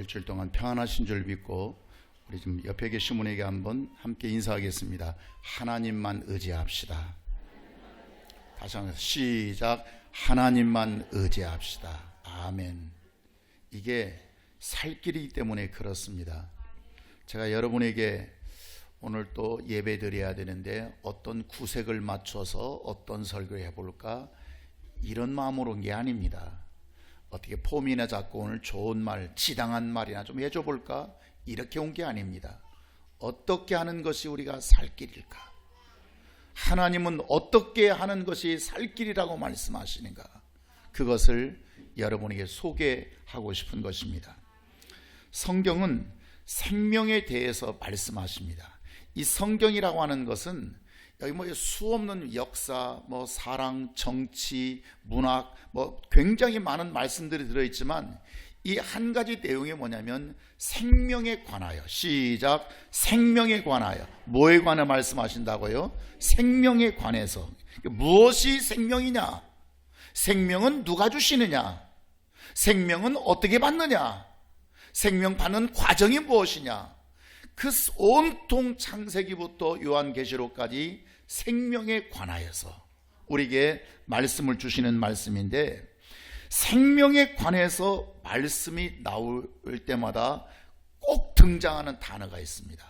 일주일 동안 평안하신 줄 믿고 우리 좀 옆에 계신 분에게 한번 함께 인사하겠습니다. 하나님만 의지합시다. 다시 한번 시작. 하나님만 의지합시다. 아멘. 이게 살 길이기 때문에 그렇습니다. 제가 여러분에게 오늘 또 예배 드려야 되는데 어떤 구색을 맞춰서 어떤 설교를 해볼까, 이런 마음으로 온 게 아닙니다. 어떻게 폼이나 잡고 오늘 좋은 말, 지당한 말이나 좀 해줘볼까, 이렇게 온 게 아닙니다. 어떻게 하는 것이 우리가 살 길일까? 하나님은 어떻게 하는 것이 살 길이라고 말씀하시는가? 그것을 여러분에게 소개하고 싶은 것입니다. 성경은 생명에 대해서 말씀하십니다. 이 성경이라고 하는 것은 여기 수없는 역사, 사랑, 정치, 문학, 굉장히 많은 말씀들이 들어있지만 이 한 가지 내용이 뭐냐면 생명에 관하여, 시작, 생명에 관하여. 뭐에 관해 말씀하신다고요? 생명에 관해서. 무엇이 생명이냐? 생명은 누가 주시느냐? 생명은 어떻게 받느냐? 생명 받는 과정이 무엇이냐? 그 온통 창세기부터 요한계시록까지 생명에 관하여서 우리에게 말씀을 주시는 말씀인데, 생명에 관해서 말씀이 나올 때마다 꼭 등장하는 단어가 있습니다.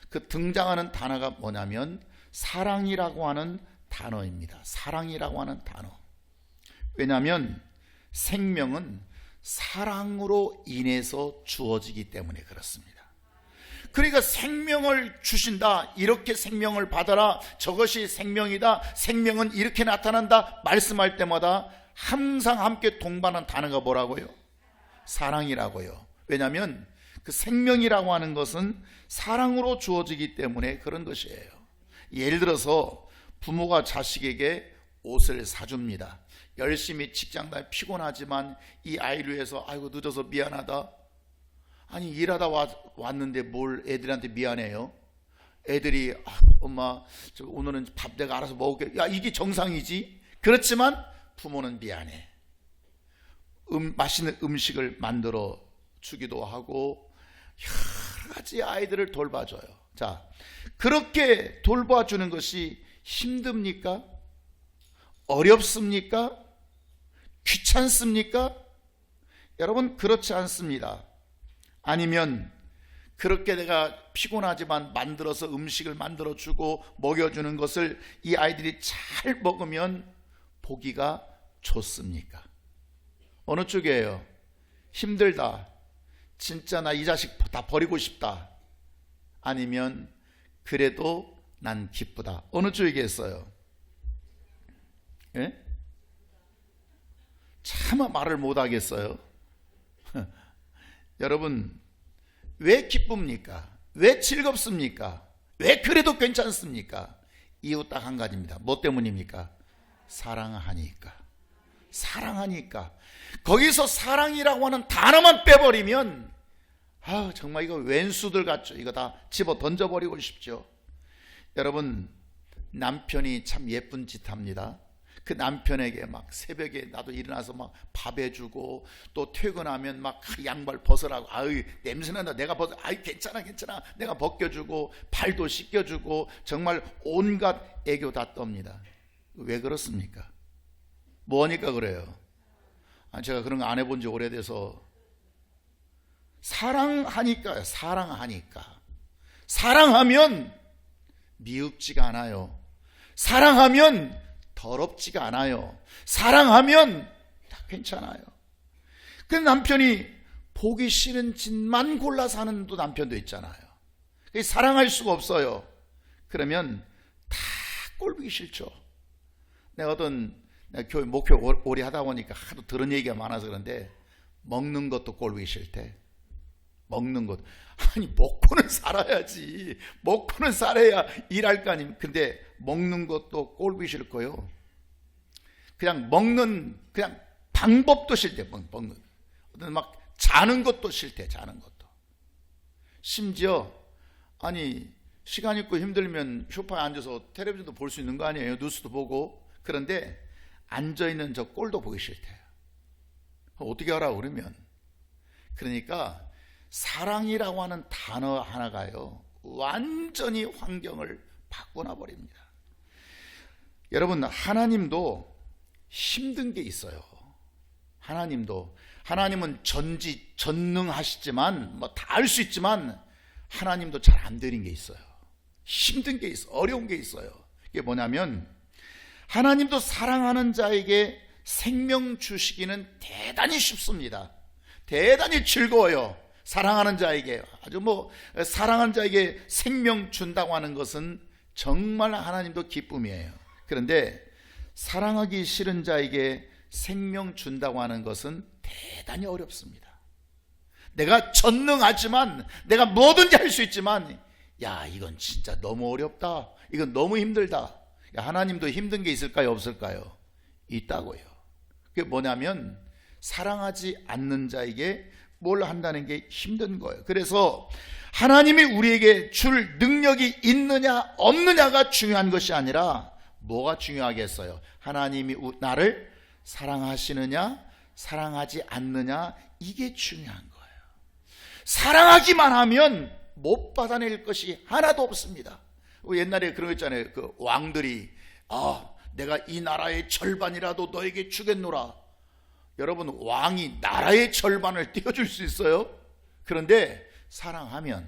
그 등장하는 단어가 뭐냐면 사랑이라고 하는 단어입니다. 사랑이라고 하는 단어. 왜냐하면 생명은 사랑으로 인해서 주어지기 때문에 그렇습니다. 그러니까 생명을 주신다, 이렇게 생명을 받아라, 저것이 생명이다, 생명은 이렇게 나타난다 말씀할 때마다 항상 함께 동반한 단어가 뭐라고요? 사랑이라고요. 왜냐하면 그 생명이라고 하는 것은 사랑으로 주어지기 때문에 그런 것이에요. 예를 들어서 부모가 자식에게 옷을 사줍니다. 열심히 직장 다니 피곤하지만 이 아이를 위해서 아이고 늦어서 미안하다. 아니 일하다 왔는데 뭘 애들한테 미안해요? 애들이 엄마 오늘은 밥 내가 알아서 먹을게. 야, 이게 정상이지. 그렇지만 부모는 미안해. 맛있는 음식을 만들어 주기도 하고 여러 가지 아이들을 돌봐줘요. 자, 그렇게 돌봐주는 것이 힘듭니까? 어렵습니까? 귀찮습니까? 여러분, 그렇지 않습니다. 아니면 그렇게 내가 피곤하지만 만들어서 음식을 만들어주고 먹여주는 것을 이 아이들이 잘 먹으면 보기가 좋습니까? 어느 쪽이에요? 힘들다, 진짜 나 이 자식 다 버리고 싶다, 아니면 그래도 난 기쁘다, 어느 쪽이겠어요? 예? 차마 말을 못하겠어요. 여러분, 왜 기쁩니까? 왜 즐겁습니까? 왜 그래도 괜찮습니까? 이유 딱 한 가지입니다. 뭐 때문입니까? 사랑하니까. 사랑하니까. 거기서 사랑이라고 하는 단어만 빼버리면 정말 이거 웬수들 같죠. 이거 다 집어 던져버리고 싶죠. 여러분, 남편이 참 예쁜 짓 합니다. 그 남편에게 막 새벽에 나도 일어나서 막 밥 해주고, 또 퇴근하면 막 양말 벗으라고, 아유 냄새난다, 내가 벗어, 아유 괜찮아 내가 벗겨주고, 발도 씻겨주고, 정말 온갖 애교 다 떱니다. 왜 그렇습니까? 뭐하니까 그래요? 제가 그런 거 안 해본 지 오래돼서. 사랑하니까요. 사랑하니까. 사랑하면 미흡지가 않아요. 사랑하면 더럽지가 않아요. 사랑하면 다 괜찮아요. 그 남편이 보기 싫은 짓만 골라서 하는 또 남편도 있잖아요. 사랑할 수가 없어요. 그러면 다 꼴보기 싫죠. 내가 교회 목회 오래 하다 보니까 하도 들은 얘기가 많아서 그런데, 먹는 것도 꼴보기 싫대. 먹는 것. 아니, 먹고는 살아야지. 먹고는 살아야 일할 거 아닙니까? 근데 먹는 것도 꼴보기 싫고요. 그냥 그냥 방법도 싫대. 먹는. 막 자는 것도 싫대. 자는 것도. 심지어, 아니, 시간 있고 힘들면 소파에 앉아서 텔레비전도 볼 수 있는 거 아니에요? 뉴스도 보고. 그런데 앉아있는 저 꼴도 보기 싫대요. 어떻게 하라고 그러면. 그러니까 사랑이라고 하는 단어 하나가요, 완전히 환경을 바꿔놔 버립니다. 여러분, 하나님도 힘든 게 있어요. 하나님은 전능하시지만 뭐 다 할 수 있지만 하나님도 잘 안 되는 게 있어요. 힘든 게 있어요. 어려운 게 있어요. 이게 뭐냐면, 하나님도 사랑하는 자에게 생명 주시기는 대단히 쉽습니다. 대단히 즐거워요. 사랑하는 자에게, 사랑하는 자에게 생명 준다고 하는 것은 정말 하나님도 기쁨이에요. 그런데 사랑하기 싫은 자에게 생명 준다고 하는 것은 대단히 어렵습니다. 내가 전능하지만, 내가 뭐든지 할 수 있지만, 이건 진짜 너무 어렵다, 이건 너무 힘들다. 하나님도 힘든 게 있을까요, 없을까요? 있다고요. 그게 뭐냐면, 사랑하지 않는 자에게 뭘 한다는 게 힘든 거예요. 그래서 하나님이 우리에게 줄 능력이 있느냐 없느냐가 중요한 것이 아니라 뭐가 중요하겠어요? 하나님이 나를 사랑하시느냐 사랑하지 않느냐, 이게 중요한 거예요. 사랑하기만 하면 못 받아낼 것이 하나도 없습니다. 옛날에 그런 거 있잖아요. 그 왕들이 내가 이 나라의 절반이라도 너에게 주겠노라. 여러분, 왕이 나라의 절반을 떼어줄 수 있어요? 그런데 사랑하면,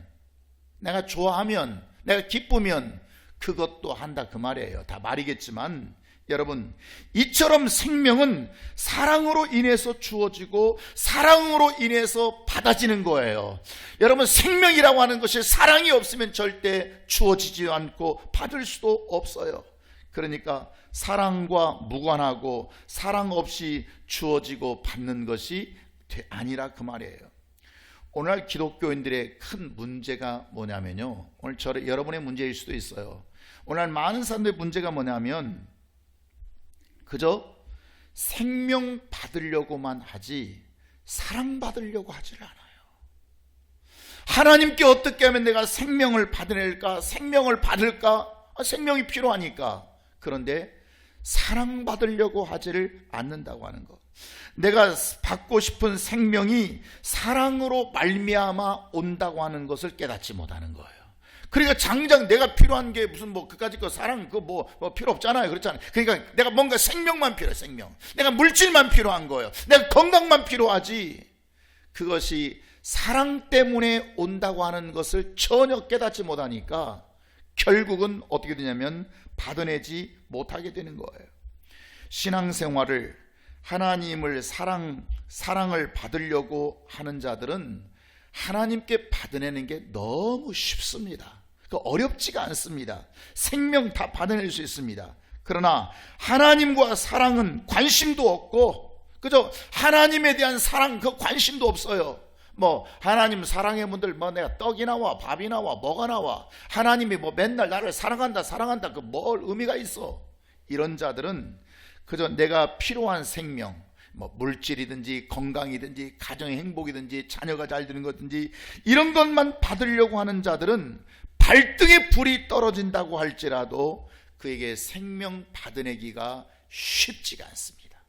내가 좋아하면, 내가 기쁘면 그것도 한다, 그 말이에요. 다 말이겠지만 여러분, 이처럼 생명은 사랑으로 인해서 주어지고 사랑으로 인해서 받아지는 거예요. 여러분, 생명이라고 하는 것이 사랑이 없으면 절대 주어지지 않고 받을 수도 없어요. 그러니까 사랑과 무관하고 사랑 없이 주어지고 받는 것이 아니라 그 말이에요. 오늘 기독교인들의 큰 문제가 뭐냐면요, 오늘 여러분의 문제일 수도 있어요. 오늘 많은 사람들의 문제가 뭐냐면 그저 생명 받으려고만 하지 사랑받으려고 하질 않아요. 하나님께 어떻게 하면 내가 생명을 받아낼까, 생명을 받을까? 생명이 필요하니까. 그런데 사랑받으려고 하지를 않는다고 하는 것. 내가 받고 싶은 생명이 사랑으로 말미암아 온다고 하는 것을 깨닫지 못하는 거예요. 그러니까 장장 내가 필요한 게 무슨 그까짓 거 사랑 뭐 필요 없잖아요. 그렇잖아요. 그러니까 내가 뭔가 생명만 필요해. 생명. 내가 물질만 필요한 거예요. 내가 건강만 필요하지. 그것이 사랑 때문에 온다고 하는 것을 전혀 깨닫지 못하니까 결국은 어떻게 되냐면 받아내지 못하게 되는 거예요. 신앙생활을, 하나님을 사랑을 받으려고 하는 자들은 하나님께 받아내는 게 너무 쉽습니다. 어렵지가 않습니다. 생명 다 받아낼 수 있습니다. 그러나 하나님과 사랑은 관심도 없고, 그저 하나님에 대한 사랑, 그 관심도 없어요. 하나님 사랑의 분들, 내가 떡이 나와, 밥이 나와, 뭐가 나와, 하나님이 맨날 나를 사랑한다, 그 뭘 의미가 있어? 이런 자들은 그저 내가 필요한 생명, 물질이든지 건강이든지 가정의 행복이든지 자녀가 잘 되는 것든지 이런 것만 받으려고 하는 자들은 발등에 불이 떨어진다고 할지라도 그에게 생명 받아내기가 쉽지가 않습니다.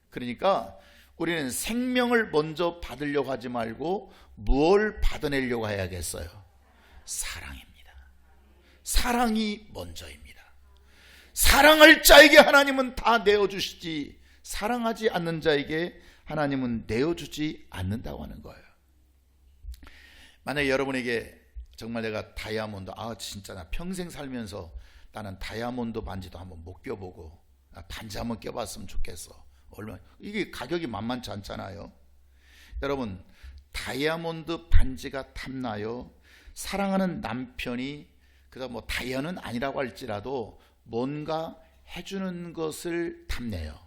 그러니까 우리는 생명을 먼저 받으려고 하지 말고 무엇을 받아내려고 해야겠어요? 사랑입니다. 사랑이 먼저입니다. 사랑할 자에게 하나님은 다 내어주시지, 사랑하지 않는 자에게 하나님은 내어주지 않는다고 하는 거예요. 만약에 여러분에게 정말 내가 다이아몬드, 진짜 나 평생 살면서 나는 다이아몬드 반지도 한번 못 껴보고 반지 한번 껴봤으면 좋겠어. 얼마나, 이게 가격이 만만치 않잖아요. 여러분, 다이아몬드 반지가 탐나요? 사랑하는 남편이 그다음 다이아는 아니라고 할지라도 뭔가 해주는 것을 탐내요.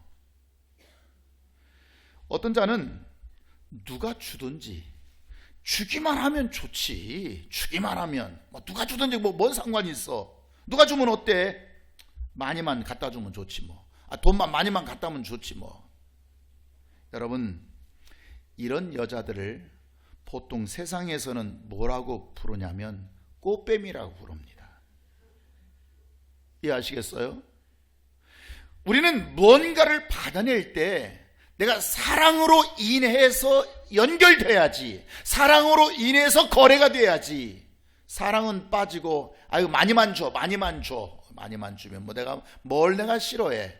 어떤 자는 누가 주든지 주기만 하면 좋지, 주기만 하면 누가 주든지 뭔 상관이 있어, 누가 주면 어때, 많이만 갖다 주면 좋지 돈만 많이만 갖다 주면 좋지 여러분, 이런 여자들을 보통 세상에서는 뭐라고 부르냐면 꽃뱀이라고 부릅니다. 이해하시겠어요? 우리는 뭔가를 받아낼 때 내가 사랑으로 인해서 연결돼야지, 사랑으로 인해서 거래가 돼야지. 사랑은 빠지고 아유 많이만 줘, 많이만 주면 뭐 내가 싫어해.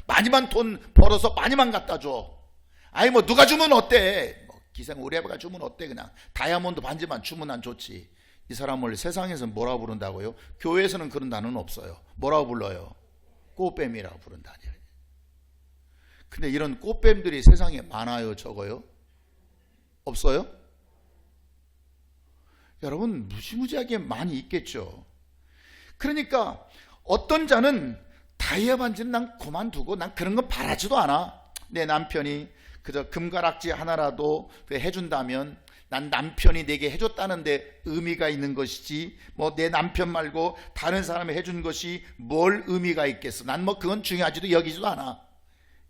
많이만 돈 벌어서 많이만 갖다 줘. 아니 뭐 누가 주면 어때? 뭐 기생 우리 애가 주면 어때? 그냥 다이아몬드 반지만 주면 난 좋지. 이 사람을 세상에서 뭐라고 부른다고요? 교회에서는 그런 단어는 없어요. 뭐라고 불러요? 꽃뱀이라고 부른다니. 근데 이런 꽃뱀들이 세상에 많아요, 적어요? 없어요? 여러분 무지무지하게 많이 있겠죠. 그러니까 어떤 자는 다이아 반지는 난 그만두고 난 그런 건 바라지도 않아. 내 남편이 그저 금가락지 하나라도 해준다면 난 남편이 내게 해줬다는데 의미가 있는 것이지, 뭐 내 남편 말고 다른 사람이 해준 것이 뭘 의미가 있겠어. 난 뭐 그건 중요하지도 여기지도 않아.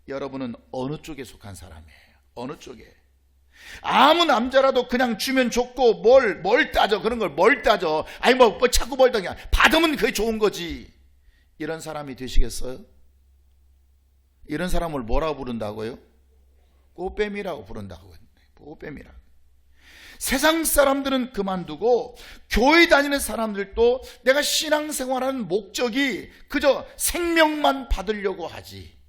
여러분은 어느 쪽에 속한 사람이에요? 어느 쪽에? 아무 남자라도 그냥 주면 좋고 뭘 따져? 그런 걸 뭘 따져? 아니 뭐 자꾸 뭘 따냐? 받으면 그게 좋은 거지. 이런 사람이 되시겠어요? 이런 사람을 뭐라고 부른다고요? 꽃뱀이라고 부른다고요. 꽃뱀이라고. 세상 사람들은 그만두고 교회 다니는 사람들도 내가 신앙생활하는 목적이 그저 생명만 받으려고 하지,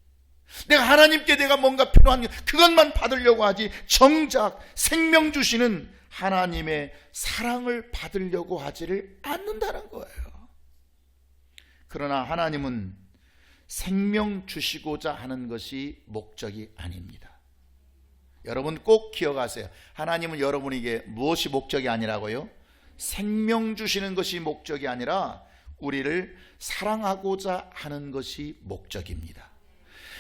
내가 하나님께 내가 뭔가 필요한 그것만 받으려고 하지, 정작 생명 주시는 하나님의 사랑을 받으려고 하지를 않는다는 거예요. 그러나 하나님은 생명 주시고자 하는 것이 목적이 아닙니다. 여러분 꼭 기억하세요. 하나님은 여러분에게 무엇이 목적이 아니라고요? 생명 주시는 것이 목적이 아니라 우리를 사랑하고자 하는 것이 목적입니다.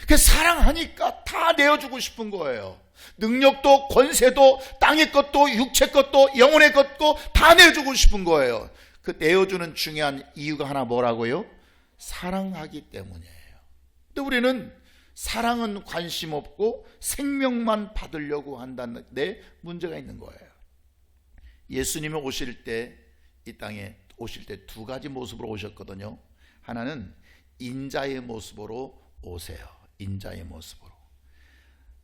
그 사랑하니까 다 내어주고 싶은 거예요. 능력도 권세도 땅의 것도 육체 것도 영혼의 것도 다 내어주고 싶은 거예요. 그 내어주는 중요한 이유가 하나 뭐라고요? 사랑하기 때문이에요. 근데 우리는 사랑은 관심 없고 생명만 받으려고 한다는 데 문제가 있는 거예요. 예수님이 오실 때, 이 땅에 오실 때 두 가지 모습으로 오셨거든요. 하나는 인자의 모습으로 오세요. 인자의 모습으로.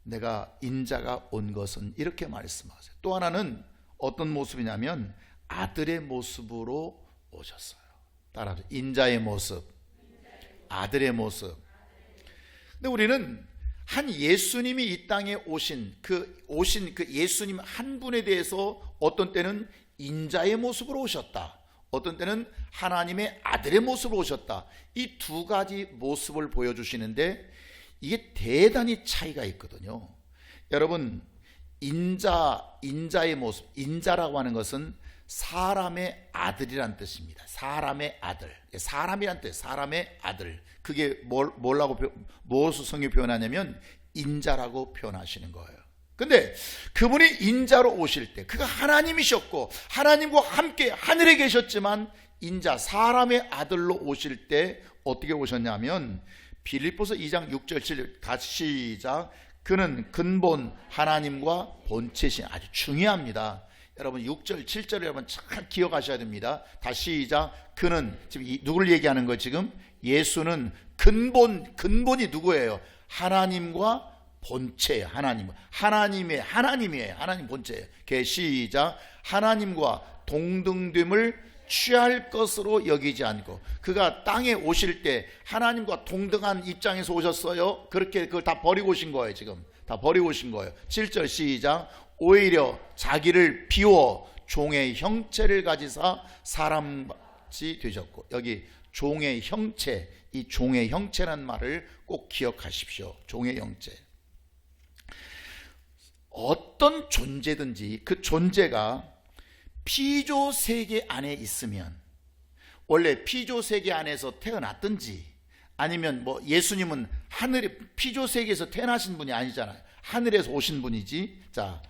내가 인자가 온 것은 이렇게 말씀하세요. 또 하나는 어떤 모습이냐면 아들의 모습으로 오셨어요. 따라하세요. 인자의 모습, 아들의 모습. 근데 우리는 한 예수님이 이 땅에 오신 그 예수님 한 분에 대해서 어떤 때는 인자의 모습으로 오셨다, 어떤 때는 하나님의 아들의 모습으로 오셨다. 이 두 가지 모습을 보여주시는데 이게 대단히 차이가 있거든요. 여러분, 인자의 모습, 인자라고 하는 것은 사람의 아들이란 뜻입니다. 사람의 아들, 사람이란 뜻, 사람의 아들. 그게 무엇을 성경이 표현하냐면 인자라고 표현하시는 거예요. 근데 그분이 인자로 오실 때, 그가 하나님이셨고 하나님과 함께 하늘에 계셨지만 인자, 사람의 아들로 오실 때 어떻게 오셨냐면 빌립보서 2장 6절 7절 같이 시작. 그는 근본 하나님과 본체신. 아주 중요합니다. 여러분 6절 7절을 여러분 잘 기억하셔야 됩니다. 다시 시작. 그는, 지금 누구를 얘기하는 거예요? 지금 예수는 근본이 누구예요? 하나님과 본체예요. 하나님이에요. 하나님 본체예요. 시작. 하나님과 동등됨을 취할 것으로 여기지 않고, 그가 땅에 오실 때 하나님과 동등한 입장에서 오셨어요. 그렇게 그걸 다 버리고 오신 거예요. 지금 다 버리고 오신 거예요. 7절 시작. 오히려 자기를 비워 종의 형체를 가지사 사람같이 되셨고. 여기 종의 형체, 이 종의 형체라는 말을 꼭 기억하십시오. 종의 형체. 어떤 존재든지 그 존재가 피조 세계 안에 있으면, 원래 피조 세계 안에서 태어났든지 아니면 뭐 예수님은 하늘의 피조 세계에서 태어나신 분이 아니잖아요. 하늘에서 오신 분이지. 자,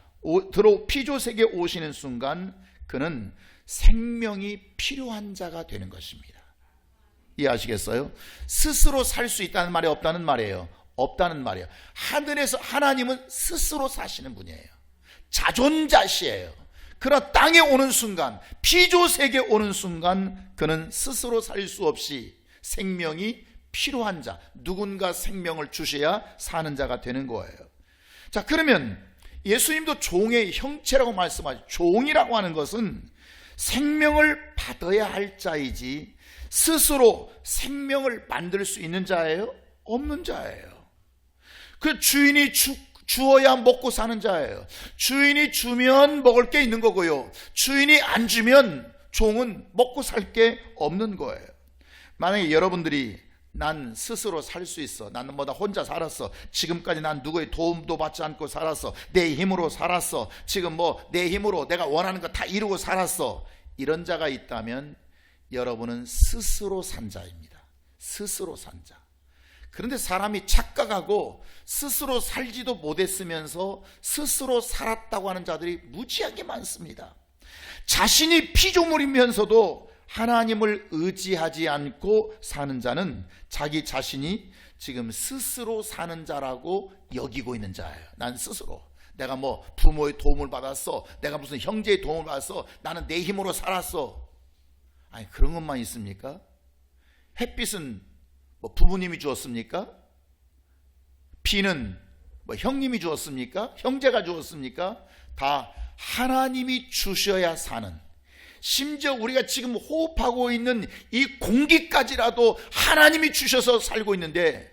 피조 세계에 오시는 순간 그는 생명이 필요한 자가 되는 것입니다. 이해하시겠어요? 스스로 살 수 있다는 말이 없다는 말이에요. 없다는 말이에요. 하늘에서 하나님은 스스로 사시는 분이에요. 자존자시예요. 그러나 땅에 오는 순간, 피조 세계에 오는 순간 그는 스스로 살 수 없이 생명이 필요한 자, 누군가 생명을 주셔야 사는 자가 되는 거예요. 자, 그러면 예수님도 종의 형체라고 말씀하죠. 종이라고 하는 것은 생명을 받아야 할 자이지 스스로 생명을 만들 수 있는 자예요? 없는 자예요. 그 주인이 주어야 먹고 사는 자예요. 주인이 주면 먹을 게 있는 거고요. 주인이 안 주면 종은 먹고 살 게 없는 거예요. 만약에 여러분들이 난 스스로 살 수 있어, 나는 나 혼자 살았어, 지금까지 난 누구의 도움도 받지 않고 살았어, 내 힘으로 살았어, 지금 내 힘으로 내가 원하는 거 다 이루고 살았어, 이런 자가 있다면 여러분은 스스로 산 자입니다. 스스로 산 자. 그런데 사람이 착각하고 스스로 살지도 못했으면서 스스로 살았다고 하는 자들이 무지하게 많습니다. 자신이 피조물이면서도 하나님을 의지하지 않고 사는 자는 자기 자신이 지금 스스로 사는 자라고 여기고 있는 자예요. 난 스스로. 내가 부모의 도움을 받았어, 내가 무슨 형제의 도움을 받았어, 나는 내 힘으로 살았어. 아니, 그런 것만 있습니까? 햇빛은 부모님이 주었습니까? 비는 형님이 주었습니까? 형제가 주었습니까? 다 하나님이 주셔야 사는, 심지어 우리가 지금 호흡하고 있는 이 공기까지라도 하나님이 주셔서 살고 있는데,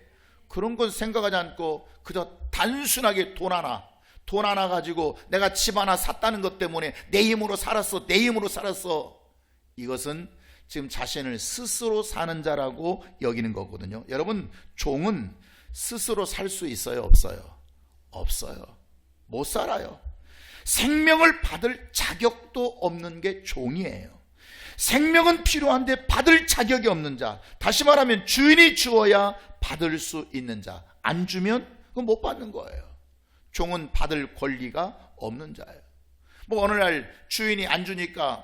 그런 건 생각하지 않고 그저 단순하게 돈 하나 가지고 내가 집 하나 샀다는 것 때문에 내 힘으로 살았어, 내 힘으로 살았어. 이것은 지금 자신을 스스로 사는 자라고 여기는 거거든요. 여러분, 종은 스스로 살 수 있어요, 없어요? 없어요. 못 살아요. 생명을 받을 자격도 없는 게 종이에요. 생명은 필요한데 받을 자격이 없는 자, 다시 말하면 주인이 주어야 받을 수 있는 자, 안 주면 그건 못 받는 거예요. 종은 받을 권리가 없는 자예요. 어느 날 주인이 안 주니까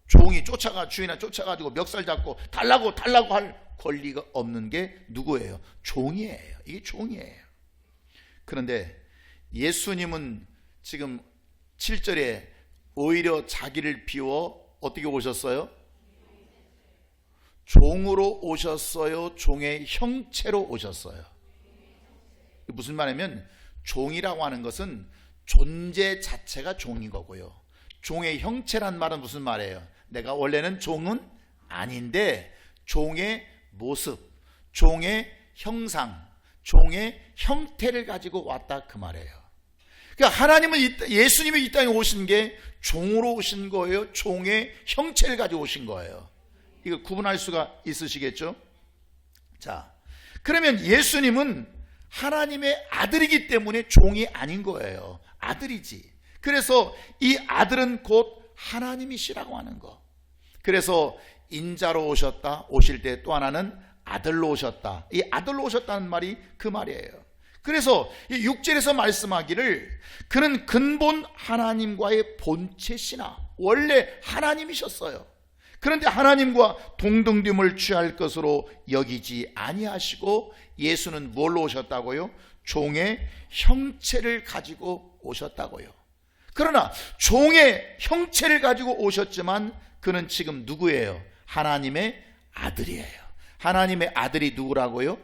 종이 주인을 쫓아가지고 멱살 잡고 달라고 할 권리가 없는 게 누구예요? 종이에요. 이게 종이에요. 그런데 예수님은 지금 7절에 오히려 자기를 비워 어떻게 오셨어요? 종으로 오셨어요? 종의 형체로 오셨어요? 무슨 말이냐면, 종이라고 하는 것은 존재 자체가 종인 거고요, 종의 형체란 말은 무슨 말이에요? 내가 원래는 종은 아닌데 종의 모습, 종의 형상, 종의 형태를 가지고 왔다, 그 말이에요. 그러니까 하나님은, 예수님이 이 땅에 오신 게 종으로 오신 거예요? 종의 형체를 가지고 오신 거예요? 이거 구분할 수가 있으시겠죠? 자, 그러면 예수님은 하나님의 아들이기 때문에 종이 아닌 거예요. 아들이지. 그래서 이 아들은 곧 하나님이시라고 하는 거. 그래서 인자로 오셨다, 오실 때 또 하나는 아들로 오셨다. 이 아들로 오셨다는 말이 그 말이에요. 그래서 이 6절에서 말씀하기를 그는 근본 하나님과의 본체시나, 원래 하나님이셨어요. 그런데 하나님과 동등됨을 취할 것으로 여기지 아니하시고 예수는 뭘로 오셨다고요? 종의 형체를 가지고 오셨다고요. 그러나 종의 형체를 가지고 오셨지만 그는 지금 누구예요? 하나님의 아들이에요. 하나님의 아들이 누구라고요?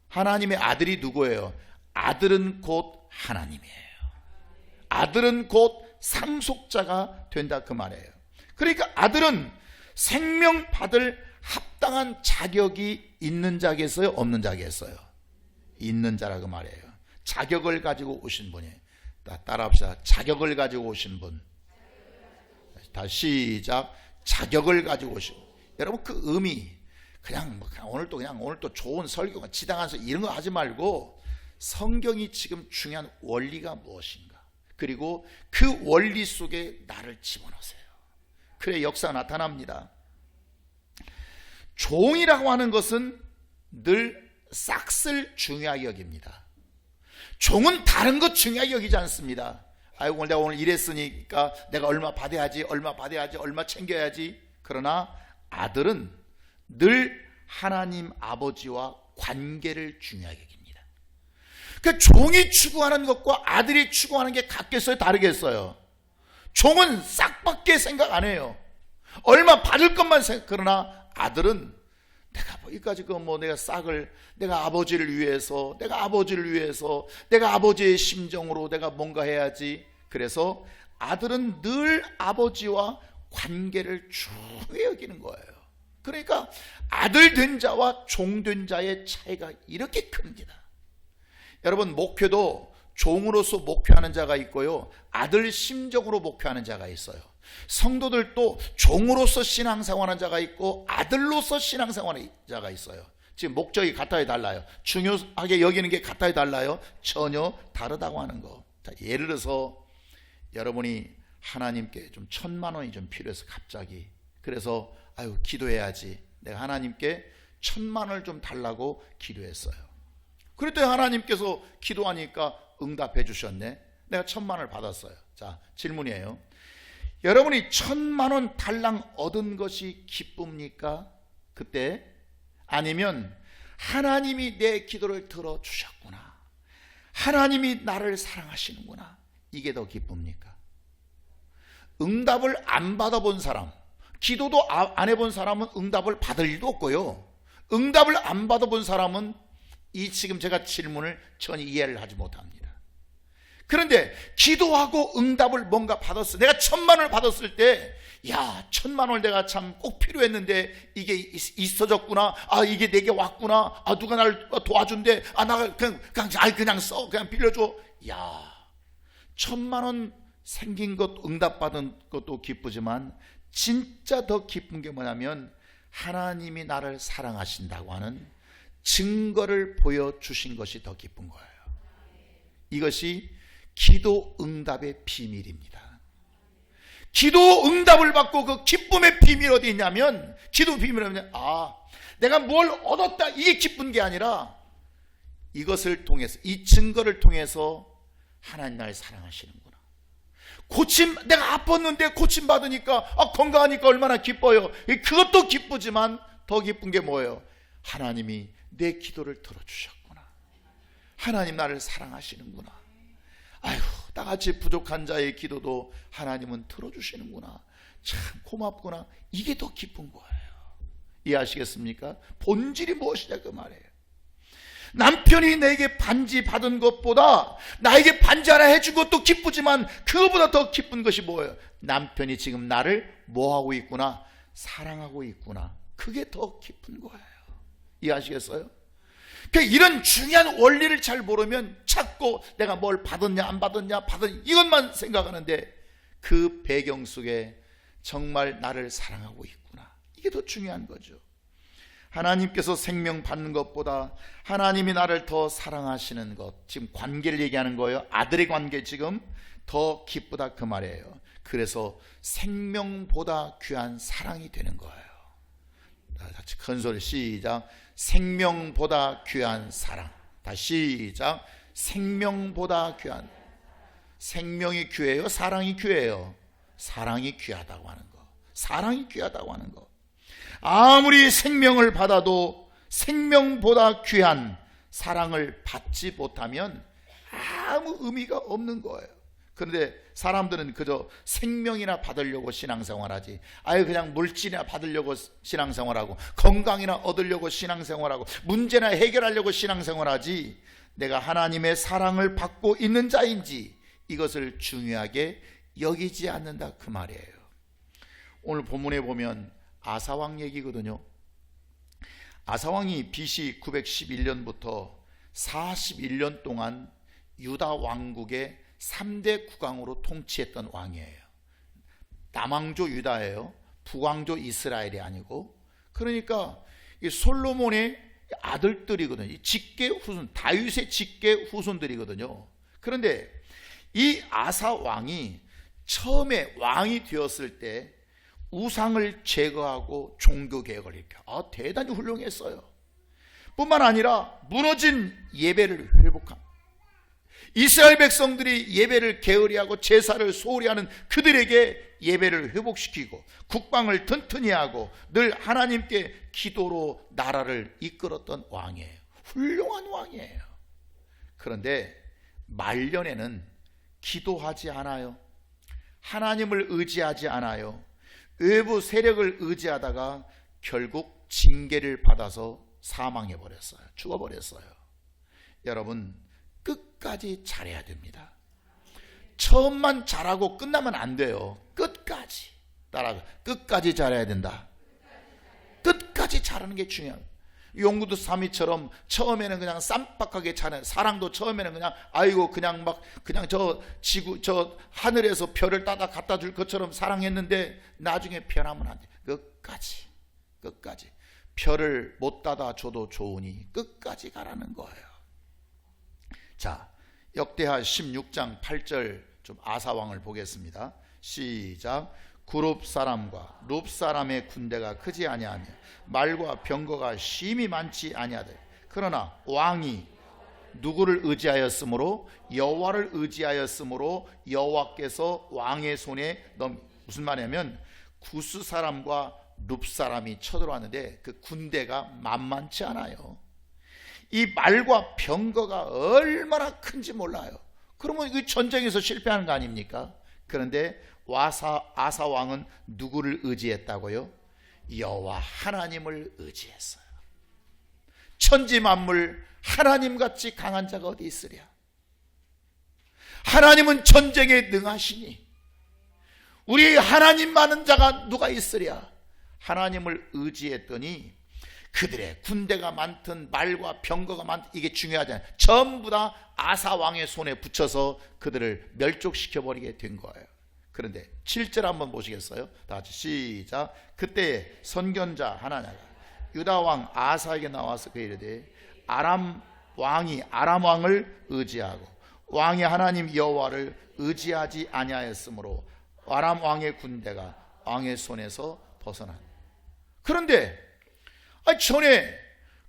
하나님의 아들이 누구예요? 아들은 곧 하나님이에요. 아들은 곧 상속자가 된다, 그 말이에요. 그러니까 아들은 생명 받을 합당한 자격이 있는 자겠어요, 없는 자겠어요? 있는 자라고 말이에요. 자격을 가지고 오신 분이에요. 따라합시다. 자격을 가지고 오신 분. 다시 시작. 자격을 가지고 오신 분. 여러분, 그 의미 그냥 오늘 또 좋은 설교가 지당해서 이런 거 하지 말고, 성경이 지금 중요한 원리가 무엇인가, 그리고 그 원리 속에 나를 집어넣으세요. 그래 역사가 나타납니다. 종이라고 하는 것은 늘 싹쓸 중요하게 여깁니다. 종은 다른 것 중요하게 여기지 않습니다. 아이고, 내가 오늘 이랬으니까 내가 얼마 받아야지, 얼마 챙겨야지. 그러나 아들은 늘 하나님 아버지와 관계를 중요하게 여깁니다. 그러니까 종이 추구하는 것과 아들이 추구하는 게 같겠어요, 다르겠어요? 종은 싹밖에 생각 안 해요. 얼마 받을 것만 생각. 그러나 아들은 내가 여기까지 내가 싹을, 내가 아버지를 위해서, 내가 아버지의 심정으로 내가 뭔가 해야지. 그래서 아들은 늘 아버지와 관계를 중요히 여기는 거예요. 그러니까 아들 된 자와 종 된 자의 차이가 이렇게 큽니다. 여러분, 목회도 종으로서 목회하는 자가 있고요, 아들 심정으로 목회하는 자가 있어요. 성도들도 종으로서 신앙생활하는 자가 있고 아들로서 신앙생활하는 자가 있어요. 지금 목적이 같아야 달라요. 중요하게 여기는 게 같아야 달라요. 전혀 다르다고 하는 거. 자, 예를 들어서 여러분이 하나님께 좀 1,000만 원이 좀 필요해서 갑자기, 그래서 기도해야지, 내가 하나님께 1,000만 원을 좀 달라고 기도했어요. 그랬더니 하나님께서 기도하니까 응답해 주셨네. 내가 1,000만 원을 받았어요. 자, 질문이에요. 여러분이 1,000만 원 달랑 얻은 것이 기쁩니까? 그때? 아니면 하나님이 내 기도를 들어주셨구나, 하나님이 나를 사랑하시는구나, 이게 더 기쁩니까? 응답을 안 받아본 사람, 기도도 안 해본 사람은 응답을 받을 일도 없고요, 응답을 안 받아본 사람은 이 지금 제가 질문을 전혀 이해를 하지 못합니다. 그런데 기도하고 응답을 뭔가 받았어. 내가 1,000만 원을 받았을 때, 야, 1,000만 원을 내가 참 꼭 필요했는데 이게 있어졌구나, 이게 내게 왔구나, 누가 나를 도와준대, 나 그냥 써, 그냥 빌려줘. 야, 1,000만 원 생긴 것, 응답받은 것도 기쁘지만 진짜 더 기쁜 게 뭐냐면 하나님이 나를 사랑하신다고 하는 증거를 보여주신 것이 더 기쁜 거예요. 이것이 기도 응답의 비밀입니다. 기도 응답을 받고 그 기쁨의 비밀이 어디 있냐면, 기도 비밀은 내가 뭘 얻었다, 이게 기쁜 게 아니라 이것을 통해서, 이 증거를 통해서 하나님 나를 사랑하시는구나. 내가 아팠는데 고침 받으니까, 건강하니까 얼마나 기뻐요. 그것도 기쁘지만 더 기쁜 게 뭐예요? 하나님이 내 기도를 들어주셨구나, 하나님 나를 사랑하시는구나, 나같이 부족한 자의 기도도 하나님은 들어주시는구나, 참 고맙구나, 이게 더 기쁜 거예요. 이해하시겠습니까? 본질이 무엇이냐 그 말이에요. 남편이 내게 반지 받은 것보다 나에게 반지 하나 해준 것도 기쁘지만 그것보다 더 기쁜 것이 뭐예요? 남편이 지금 나를 뭐하고 있구나? 사랑하고 있구나. 그게 더 기쁜 거예요. 이해하시겠어요? 이런 중요한 원리를 잘 모르면 자꾸 내가 뭘 받았냐 안 받았냐 이것만 생각하는데, 그 배경 속에 정말 나를 사랑하고 있구나, 이게 더 중요한 거죠. 하나님께서 생명 받는 것보다 하나님이 나를 더 사랑하시는 것, 지금 관계를 얘기하는 거예요. 아들의 관계 지금 더 기쁘다 그 말이에요. 그래서 생명보다 귀한 사랑이 되는 거예요. 같이 큰 소리 시작. 생명보다 귀한 사랑. 다시 시작. 생명보다 귀한. 생명이 귀해요, 사랑이 귀해요? 사랑이 귀하다고 하는 거. 사랑이 귀하다고 하는 거. 아무리 생명을 받아도 생명보다 귀한 사랑을 받지 못하면 아무 의미가 없는 거예요. 그런데 사람들은 그저 생명이나 받으려고 신앙생활하지, 그냥 물질이나 받으려고 신앙생활하고, 건강이나 얻으려고 신앙생활하고, 문제나 해결하려고 신앙생활하지, 내가 하나님의 사랑을 받고 있는 자인지 이것을 중요하게 여기지 않는다 그 말이에요. 오늘 본문에 보면 아사왕 얘기거든요. 아사왕이 BC 911년부터 41년 동안 유다 왕국의 3대 국왕으로 통치했던 왕이에요. 남왕조 유다예요. 북왕조 이스라엘이 아니고. 그러니까 이 솔로몬의 아들들이거든요. 직계 후손, 다윗의 직계 후손들이거든요. 그런데 이 아사 왕이 처음에 왕이 되었을 때 우상을 제거하고 종교개혁을 일으켜 대단히 훌륭했어요. 뿐만 아니라 무너진 예배를 회복합니다. 이스라엘 백성들이 예배를 게으리하고 제사를 소홀히 하는 그들에게 예배를 회복시키고 국방을 튼튼히 하고 늘 하나님께 기도로 나라를 이끌었던 왕이에요. 훌륭한 왕이에요. 그런데 말년에는 기도하지 않아요. 하나님을 의지하지 않아요. 외부 세력을 의지하다가 결국 징계를 받아서 사망해 버렸어요. 죽어버렸어요. 여러분, 끝까지 잘해야 됩니다. 처음만 잘하고 끝나면 안 돼요. 끝까지 따라가, 끝까지 잘해야 된다. 끝까지 잘하는 게 중요해요. 용구두 사미처럼 처음에는 그냥 쌈박하게 잘해. 사랑도 처음에는 그냥 아이고 그냥 막 그냥 저 지구 저 하늘에서 별을 따다 갖다 줄 것처럼 사랑했는데 나중에 변하면 안 돼. 끝까지 별을 못 따다 줘도 좋으니 끝까지 가라는 거예요. 자, 역대하 16장 8절 좀 아사왕을 보겠습니다. 시작. 구룹 사람과 룹 사람의 군대가 크지 아니하며 말과 병거가 심히 많지 아니하되 그러나 왕이 누구를 의지하였으므로 여호와를 의지하였으므로 여호와께서 왕의 손에 무슨 말이냐면 구스 사람과 룹 사람이 쳐들어왔는데 그 군대가 만만치 않아요. 이 말과 병거가 얼마나 큰지 몰라요. 그러면 이 전쟁에서 실패하는 거 아닙니까? 그런데 아사 왕은 누구를 의지했다고요? 여호와 하나님을 의지했어요. 천지 만물 하나님같이 강한 자가 어디 있으랴? 하나님은 전쟁에 능하시니 우리 하나님 많은 자가 누가 있으랴? 하나님을 의지했더니 그들의 군대가 많든 말과 병거가 많든 이게 중요하잖아요. 전부 다 아사 왕의 손에 붙여서 그들을 멸족시켜버리게 된 거예요. 그런데 7절 한번 보시겠어요? 다 같이 시작. 그때 선견자 하나냐가 유다 왕 아사에게 나와서 그 이르되 아람 왕을 의지하고 왕의 하나님 여호와를 의지하지 아니하였으므로 아람 왕의 군대가 왕의 손에서 벗어난. 그런데 전에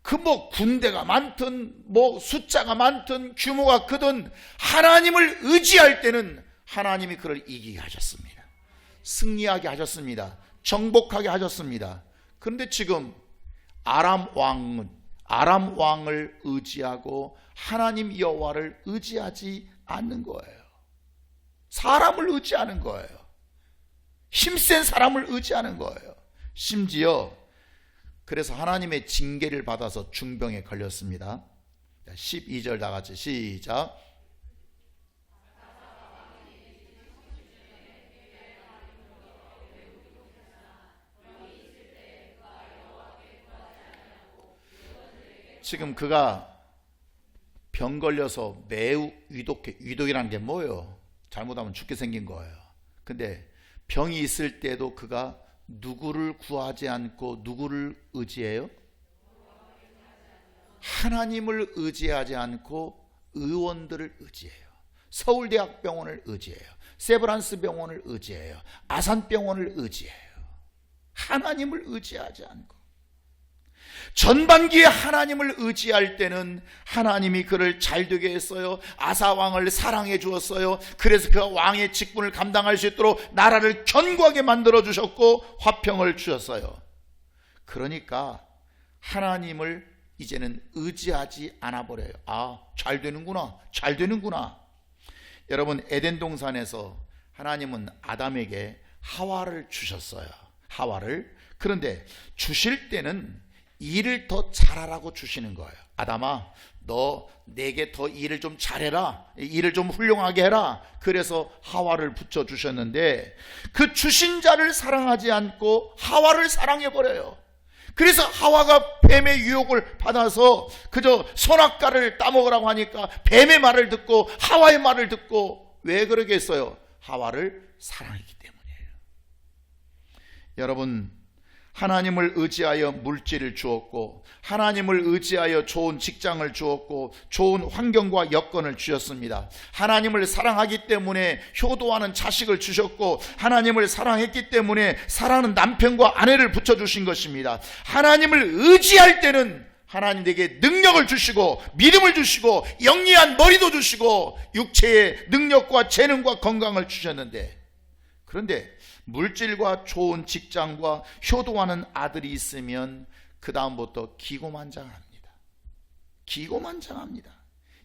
그 군대가 많든 숫자가 많든 규모가 크든 하나님을 의지할 때는 하나님이 그를 이기게 하셨습니다. 승리하게 하셨습니다. 정복하게 하셨습니다. 그런데 지금 아람 왕을 의지하고 하나님 여호와를 의지하지 않는 거예요. 사람을 의지하는 거예요. 힘센 사람을 의지하는 거예요. 심지어 그래서 하나님의 징계를 받아서 중병에 걸렸습니다. 12절 다 같이 시작. 지금 그가 병 걸려서 매우 위독이라는 게 뭐예요? 잘못하면 죽게 생긴 거예요. 근데 병이 있을 때도 그가 누구를 구하지 않고 누구를 의지해요? 하나님을 의지하지 않고 의원들을 의지해요. 서울대학병원을 의지해요. 세브란스 병원을 의지해요. 아산병원을 의지해요. 하나님을 의지하지 않고. 전반기에 하나님을 의지할 때는 하나님이 그를 잘되게 했어요. 아사왕을 사랑해 주었어요. 그래서 그가 왕의 직분을 감당할 수 있도록 나라를 견고하게 만들어 주셨고 화평을 주셨어요. 그러니까 하나님을 이제는 의지하지 않아 버려요. 잘 되는구나. 여러분, 에덴 동산에서 하나님은 아담에게 하와를 주셨어요. 그런데 주실 때는 일을 더 잘하라고 주시는 거예요. 아담아, 너 내게 더 일을 좀 잘해라. 일을 좀 훌륭하게 해라. 그래서 하와를 붙여주셨는데 그 주신 자를 사랑하지 않고 하와를 사랑해버려요. 그래서 하와가 뱀의 유혹을 받아서 그저 선악과를 따먹으라고 하니까 뱀의 말을 듣고 하와의 말을 듣고, 왜 그러겠어요? 하와를 사랑했기 때문이에요. 여러분, 하나님을 의지하여 물질을 주었고 하나님을 의지하여 좋은 직장을 주었고 좋은 환경과 여건을 주셨습니다. 하나님을 사랑하기 때문에 효도하는 자식을 주셨고 하나님을 사랑했기 때문에 사랑하는 남편과 아내를 붙여주신 것입니다. 하나님을 의지할 때는 하나님 내게 능력을 주시고 믿음을 주시고 영리한 머리도 주시고 육체의 능력과 재능과 건강을 주셨는데, 그런데 물질과 좋은 직장과 효도하는 아들이 있으면 그 다음부터 기고만장합니다.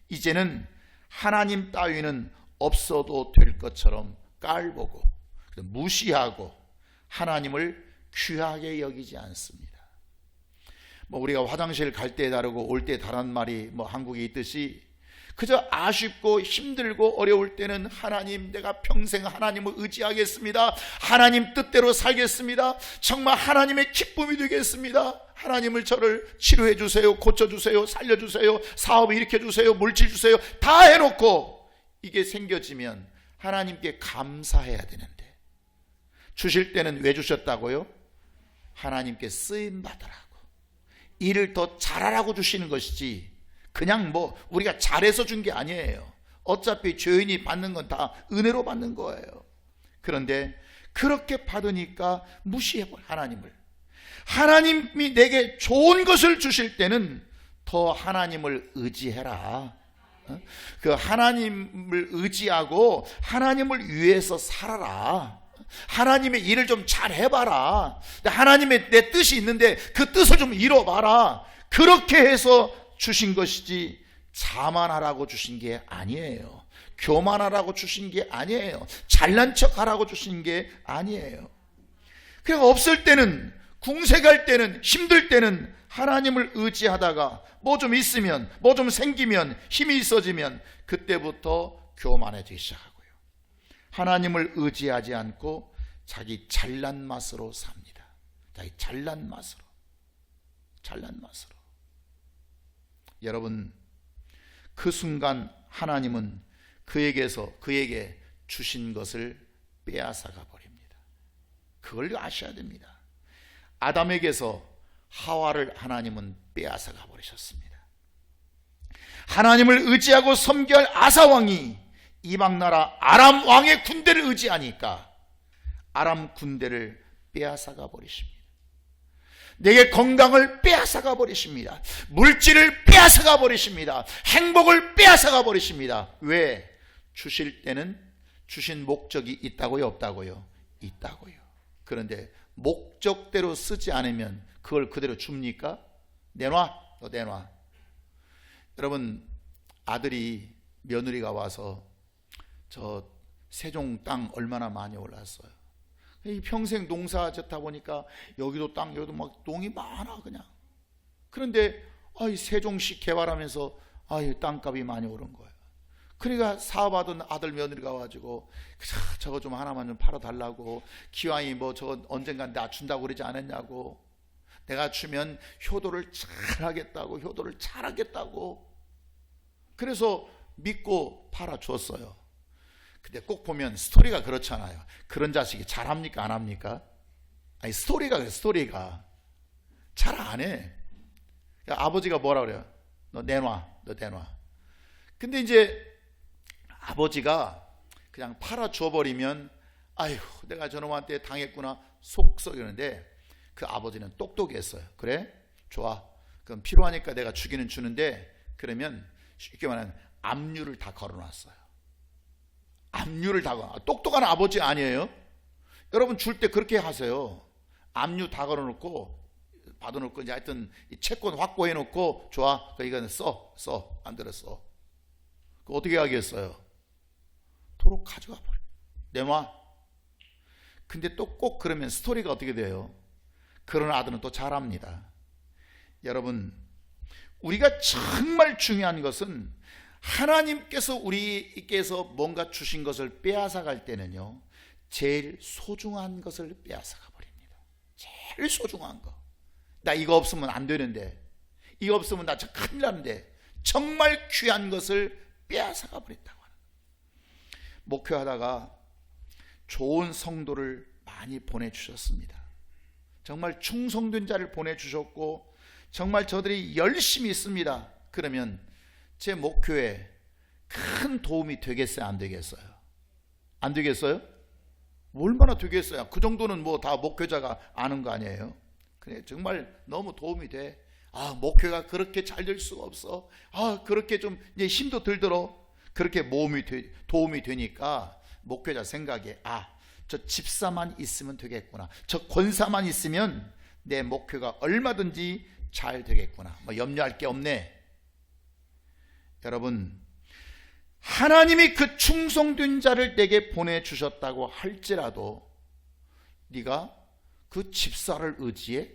이제는 하나님 따위는 없어도 될 것처럼 깔보고 무시하고 하나님을 귀하게 여기지 않습니다. 뭐 우리가 화장실 갈 때 다르고 올 때 다른 말이 뭐 한국에 있듯이 그저 아쉽고 힘들고 어려울 때는 하나님, 내가 평생 하나님을 의지하겠습니다. 하나님 뜻대로 살겠습니다. 정말 하나님의 기쁨이 되겠습니다. 하나님을 저를 치료해 주세요, 고쳐 주세요, 살려 주세요, 사업을 일으켜 주세요, 물질 주세요, 다 해놓고 이게 생겨지면 하나님께 감사해야 되는데, 주실 때는 왜 주셨다고요? 하나님께 쓰임 받으라고, 일을 더 잘하라고 주시는 것이지 그냥 뭐 우리가 잘해서 준 게 아니에요. 어차피 죄인이 받는 건 다 은혜로 받는 거예요. 그런데 그렇게 받으니까 무시해버려 하나님을. 하나님이 내게 좋은 것을 주실 때는 더 하나님을 의지해라. 그 하나님을 의지하고 하나님을 위해서 살아라. 하나님의 일을 좀 잘 해봐라. 하나님의 내 뜻이 있는데 그 뜻을 좀 이뤄봐라. 그렇게 해서 주신 것이지 자만하라고 주신 게 아니에요. 교만하라고 주신 게 아니에요. 잘난 척하라고 주신 게 아니에요. 그냥 없을 때는, 궁색할 때는, 힘들 때는 하나님을 의지하다가 뭐 좀 있으면, 뭐 좀 생기면, 힘이 있어지면 그때부터 교만해지기 시작하고요. 하나님을 의지하지 않고 자기 잘난 맛으로 삽니다. 자기 잘난 맛으로. 여러분, 그 순간 하나님은 그에게 주신 것을 빼앗아가 버립니다. 그걸 아셔야 됩니다. 아담에게서 하와를 하나님은 빼앗아가 버리셨습니다. 하나님을 의지하고 섬겨할 아사왕이 이방나라 아람 왕의 군대를 의지하니까 아람 군대를 빼앗아가 버리십니다. 내게 건강을 빼앗아가 버리십니다. 물질을 빼앗아가 버리십니다. 행복을 빼앗아가 버리십니다. 왜? 주실 때는 주신 목적이 있다고요, 없다고요? 있다고요. 그런데 목적대로 쓰지 않으면 그걸 그대로 줍니까? 내놔, 너 내놔. 여러분, 며느리가 와서 저 세종 땅 얼마나 많이 올랐어요. 평생 농사 짓다 보니까 여기도 땅, 여기도 막 농이 많아 그냥. 그런데 세종시 개발하면서 땅값이 많이 오른 거예요. 그러니까 사업하던 아들 며느리가 와가지고 저거 좀 하나만 좀 팔아달라고, 기왕이 뭐 저거 언젠간 나 준다고 그러지 않았냐고, 내가 주면 효도를 잘하겠다고. 그래서 믿고 팔아줬어요. 근데 꼭 보면 스토리가 그렇잖아요. 그런 자식이 잘합니까, 안 합니까? 아니, 스토리가 잘 안 해. 아버지가 뭐라 그래요? 너 내놔. 근데 이제 아버지가 그냥 팔아줘버리면 아휴, 내가 저놈한테 당했구나 속 썩이는데, 그 아버지는 똑똑했어요. 그래? 좋아. 그럼 필요하니까 내가 주기는 주는데, 그러면 쉽게 말하면 압류를 다 걸어놨어요. 똑똑한 아버지 아니에요? 여러분, 줄 때 그렇게 하세요. 압류 다 걸어놓고 받아놓고 이제 하여튼 채권 확보해 놓고, 좋아, 이거는 써 안 들었어. 그 어떻게 하겠어요? 도로 가져가 버려. 내놔. 근데 또 꼭 그러면 스토리가 어떻게 돼요? 그런 아들은 또 잘합니다. 여러분, 우리가 정말 중요한 것은 하나님께서 우리께서 뭔가 주신 것을 빼앗아갈 때는요, 제일 소중한 것을 빼앗아가 버립니다. 제일 소중한 거. 나 이거 없으면 안 되는데, 이거 없으면 나 진짜 큰일 나는데, 정말 귀한 것을 빼앗아가 버린다고 하는 거예요. 목회하다가 좋은 성도를 많이 보내주셨습니다. 정말 충성된 자를 보내주셨고, 정말 저들이 열심히 있습니다. 그러면 제 목표에 큰 도움이 되겠어요, 안 되겠어요? 안 되겠어요? 얼마나 되겠어요? 그 정도는 뭐 다 목회자가 아는 거 아니에요? 그래, 정말 너무 도움이 돼. 목회가 그렇게 잘 될 수가 없어. 그렇게 좀 이제 힘도 들더러. 그렇게 도움이 되니까 목회자 생각에 저 집사만 있으면 되겠구나. 저 권사만 있으면 내 목회가 얼마든지 잘 되겠구나. 뭐 염려할 게 없네. 여러분, 하나님이 그 충성된 자를 내게 보내주셨다고 할지라도 네가 그 집사를 의지해?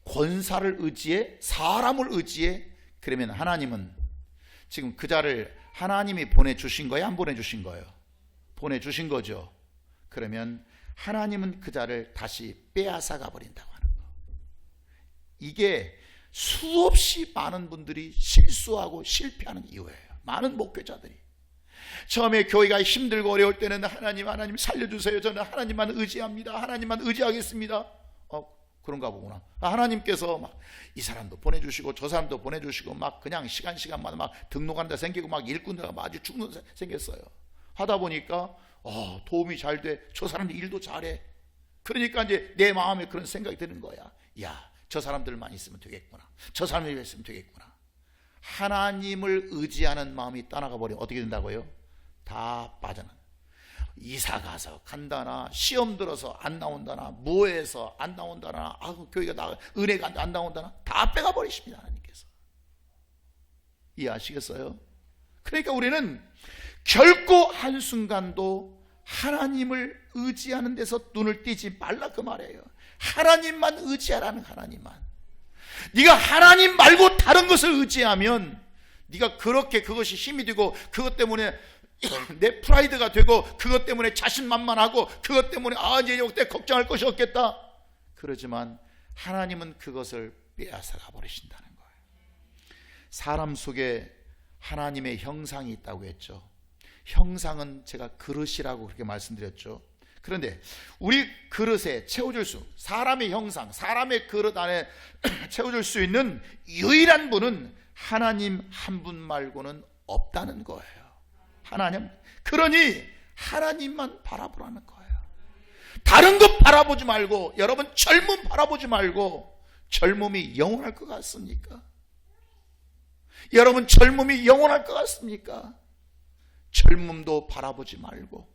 권사를 의지해? 사람을 의지해? 그러면 하나님은 지금 그 자를 하나님이 보내주신 거예요? 안 보내주신 거예요? 보내주신 거죠. 그러면 하나님은 그 자를 다시 빼앗아 가버린다고 하는 거. 이게 수없이 많은 분들이 실수하고 실패하는 이유예요. 많은 목회자들이 처음에 교회가 힘들고 어려울 때는 하나님 살려주세요, 저는 하나님만 의지합니다, 하나님만 의지하겠습니다. 그런가 보구나. 하나님께서 막 이 사람도 보내주시고 저 사람도 보내주시고 막 그냥 시간마다 막 등록한다 생기고 막 일꾼들가 아주 죽는 생겼어요. 하다 보니까 도움이 잘 돼. 저 사람 일도 잘해. 그러니까 이제 내 마음에 그런 생각이 드는 거야. 야, 저 사람들만 있으면 되겠구나, 저 사람들만 있으면 되겠구나. 하나님을 의지하는 마음이 떠나가 버리면 어떻게 된다고요? 다 빠져나. 이사 가서 간다나, 시험 들어서 안 나온다나, 무해서 안 나온다나, 교회가 은혜가 안 나온다나, 다 빼가 버리십니다, 하나님께서. 이해하시겠어요? 그러니까 우리는 결코 한순간도 하나님을 의지하는 데서 눈을 띄지 말라, 그 말이에요. 하나님만 의지하라는, 하나님만. 네가 하나님 말고 다른 것을 의지하면 네가 그렇게 그것이 힘이 되고 그것 때문에 내 프라이드가 되고 그것 때문에 자신만만하고 그것 때문에 이제 역대 걱정할 것이 없겠다. 그러지만 하나님은 그것을 빼앗아가 버리신다는 거예요. 사람 속에 하나님의 형상이 있다고 했죠. 형상은 제가 그릇이라고 그렇게 말씀드렸죠. 그런데 우리 그릇에 채워줄 수, 사람의 형상, 사람의 그릇 안에 채워줄 수 있는 유일한 분은 하나님 한 분 말고는 없다는 거예요. 하나님. 그러니 하나님만 바라보라는 거예요. 다른 것 바라보지 말고. 여러분, 젊음 바라보지 말고. 젊음이 영원할 것 같습니까? 여러분, 젊음이 영원할 것 같습니까? 젊음도 바라보지 말고,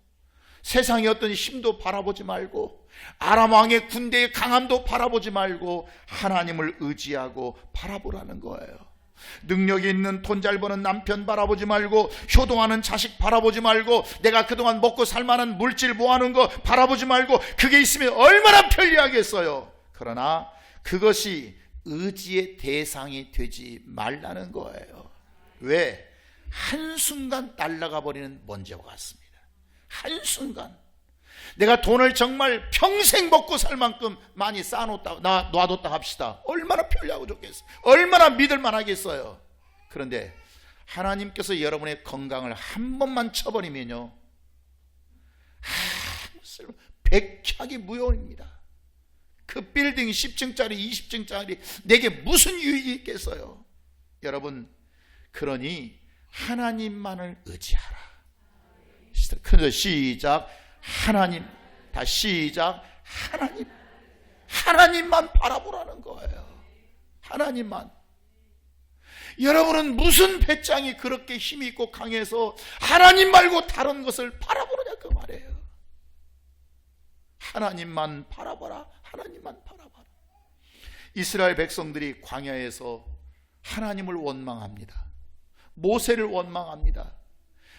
세상의 어떤 힘도 바라보지 말고, 아람 왕의 군대의 강함도 바라보지 말고 하나님을 의지하고 바라보라는 거예요. 능력이 있는 돈 잘 버는 남편 바라보지 말고, 효도하는 자식 바라보지 말고, 내가 그동안 먹고 살만한 물질 모아놓은 거 바라보지 말고, 그게 있으면 얼마나 편리하겠어요. 그러나 그것이 의지의 대상이 되지 말라는 거예요. 왜? 한순간 날아가 버리는 먼지와 같습니다. 한순간. 내가 돈을 정말 평생 먹고 살 만큼 많이 쌓아놓다, 놔뒀다 합시다. 얼마나 편리하고 좋겠어요. 얼마나 믿을만 하겠어요. 그런데 하나님께서 여러분의 건강을 한 번만 쳐버리면요, 백약이 무효입니다. 그 빌딩 10층짜리 20층짜리 내게 무슨 유익이 있겠어요. 여러분, 그러니 하나님만을 의지하라. 그래서 시작. 하나님. 다시 시작. 하나님. 하나님만 바라보라는 거예요. 하나님만. 여러분은 무슨 배짱이 그렇게 힘이 있고 강해서 하나님 말고 다른 것을 바라보느냐, 그 말이에요. 하나님만 바라봐라. 하나님만 바라봐라. 이스라엘 백성들이 광야에서 하나님을 원망합니다. 모세를 원망합니다.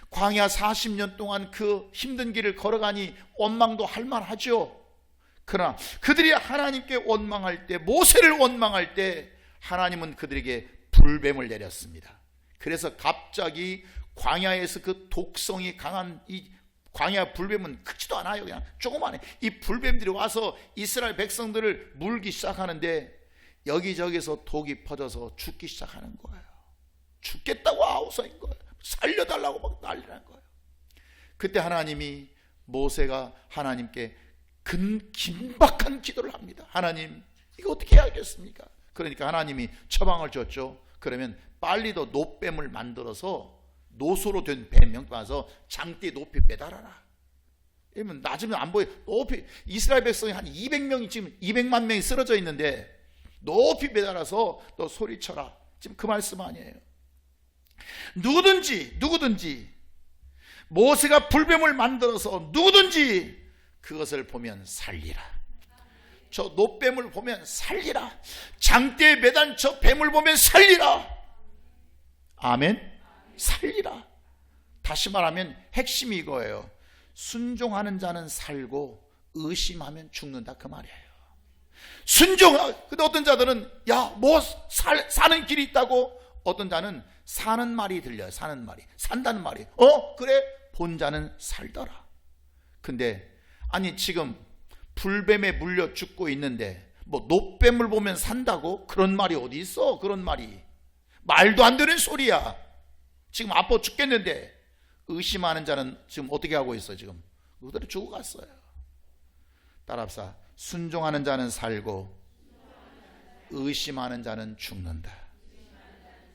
광야 40년 동안 그 힘든 길을 걸어가니 원망도 할 만하죠. 그러나 그들이 하나님께 원망할 때, 모세를 원망할 때 하나님은 그들에게 불뱀을 내렸습니다. 그래서 갑자기 광야에서 그 독성이 강한 이 광야 불뱀은 크지도 않아요. 그냥 조그만해. 이 불뱀들이 와서 이스라엘 백성들을 물기 시작하는데 여기저기서 독이 퍼져서 죽기 시작하는 거예요. 죽겠다고 아우성인 거예요. 살려달라고 막 난리난 거예요. 그때 하나님이, 모세가 하나님께 긴박한 기도를 합니다. 하나님, 이거 어떻게 해야겠습니까? 그러니까 하나님이 처방을 줬죠. 그러면 빨리 더 노뱀을 만들어서 노소로 된 뱀 와서 장대에 높이 매달아라. 이러면 낮으면 안 보여. 높이, 이스라엘 백성이 한 200명이 지금 200만 명이 쓰러져 있는데 높이 매달아서 또 소리쳐라. 지금 그 말씀 아니에요. 누구든지 모세가 불뱀을 만들어서 누구든지 그것을 보면 살리라. 저 노뱀을 보면 살리라. 장대에 매단 저 뱀을 보면 살리라. 아멘. 살리라. 다시 말하면 핵심이 이거예요. 순종하는 자는 살고 의심하면 죽는다, 그 말이에요. 근데 어떤 자들은 사는 길이 있다고, 어떤 자는 사는 말이 들려요. 사는 말이, 산다는 말이. 그래, 본 자는 살더라. 근데 아니 지금 불뱀에 물려 죽고 있는데 노뱀을 보면 산다고? 그런 말이 어디 있어? 그런 말이 말도 안 되는 소리야. 지금 아파 죽겠는데 의심하는 자는 지금 어떻게 하고 있어? 지금 그대로 죽어갔어요. 따라합시다. 순종하는 자는 살고 의심하는 자는 죽는다.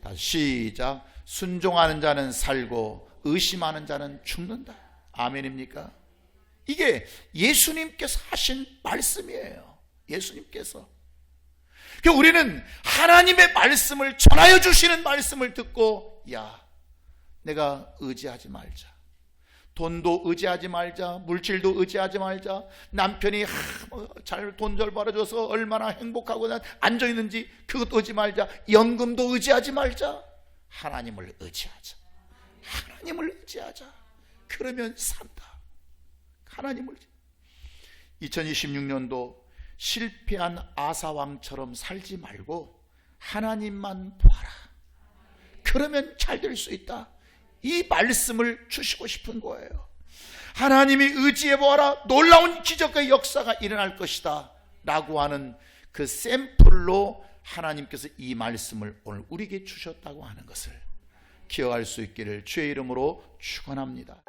다시 시작. 순종하는 자는 살고 의심하는 자는 죽는다. 아멘입니까? 이게 예수님께서 하신 말씀이에요. 예수님께서. 우리는 하나님의 말씀을, 전하여 주시는 말씀을 듣고, 내가 의지하지 말자. 돈도 의지하지 말자. 물질도 의지하지 말자. 남편이 돈 잘 벌어줘서 얼마나 행복하고 앉아있는지 그것도 의지 말자. 연금도 의지하지 말자. 하나님을 의지하자. 하나님을 의지하자. 그러면 산다. 하나님을. 2026년도 실패한 아사왕처럼 살지 말고 하나님만 보아라. 그러면 잘 될 수 있다. 이 말씀을 주시고 싶은 거예요. 하나님이 의지해 보아라. 놀라운 기적의 역사가 일어날 것이다 라고 하는 그 샘플로 하나님께서 이 말씀을 오늘 우리에게 주셨다고 하는 것을 기억할 수 있기를 주의 이름으로 축원합니다.